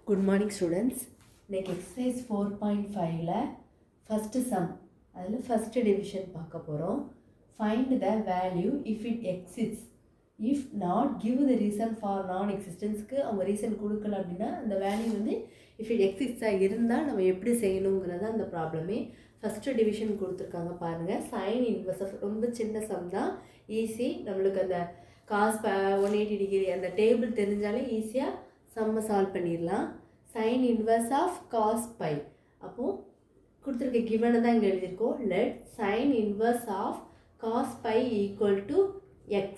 Good morning students. Next exercise 4.5 la first sum adula first division பார்க்க போறோம். Find the value if it exists. If not, give the reason for non existence க்கு அவங்க reason கொடுக்கல அப்படினா அந்த value வந்து if it exists இருந்தா நம்ம எப்படி செய்யணும்ங்கறது அந்த ப்ராப்ளமே. ஃபர்ஸ்ட் டிவிஷன் கொடுத்திருக்காங்க பாருங்க. sin inverse ரொம்ப சின்ன சம் தான், ஈஸி. நம்மளுக்கு அந்த cos 180 டிகிரி அந்த டேபிள் தெரிஞ்சாலே ஈஸியா சம்ம சால்வ் பண்ணிடலாம். sin inverse of cos pi அப்போ கொடுத்துருக்க கிவனை தான் இங்கே எழுதியிருக்கோம். let sin inverse of cos pi equal to x.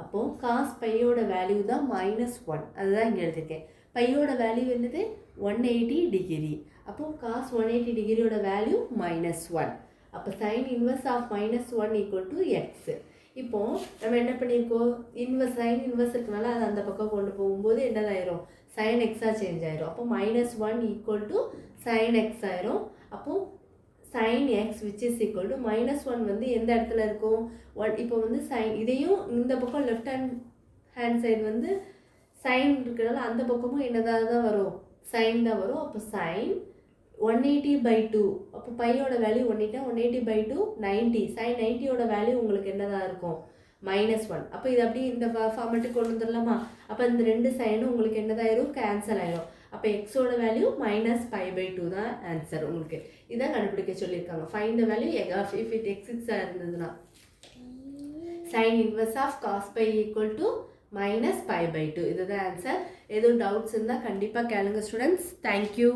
அப்போ cos பையோட வேல்யூ தான் -1, அதுதான் இங்கே எழுதியிருக்கேன். பையோட வேல்யூ என்னது 180 டிகிரி. அப்போ cos 180 டிகிரியோட வேல்யூ -1. அப்போ sin inverse of -1 equal to x. இப்போ நம்ம என்ன பண்ணியிருக்கோம், இன்வர்ஸ் sin இன்வர்ஸ் இருக்கனால அது அந்த பக்கம் கொண்டு போகும்போது என்னதாயிரும், sin x சேஞ்ச் ஆயிரும். அப்போ -1 ஈக்குவல் டு sin x ஆயிரும். அப்போ sin x which is equal to -1 வந்து எந்த இடத்துல இருக்கும், இப்போ வந்து sin இதையும் இந்த பக்கம் லெஃப்ட் ஹேண்ட் சைடு வந்து sin இருக்கிறனால அந்த பக்கமும் என்னதாக தான் வரும், sin தான் வரும். அப்போ sin 180/2. அப்போ பையோட வேல்யூ 180/2 90. sin 90யோட வேல்யூ உங்களுக்கு என்னதான் இருக்கும், -1. அப்போ இது அப்படியே இந்த ஃபார்மேட்டுக்கு கொண்டு வந்துடலாமா. அப்போ இந்த ரெண்டு சைனும் உங்களுக்கு என்னதாயிரும், கேன்சல் ஆயிரும். அப்போ எக்ஸோட வேல்யூ -π/2 தான் ஆன்சர். உங்களுக்கு இதான் கண்டுபிடிக்க சொல்லியிருக்காங்க. Find the value if it எக்ஸிஸ்டாக இருந்ததுன்னா sin inverse of cos pi equal to -π/2. இதுதான் ஆன்சர். ஏதோ டவுட்ஸ் இருந்தால் கண்டிப்பாக கேளுங்க ஸ்டூடெண்ட்ஸ். தேங்க்யூ.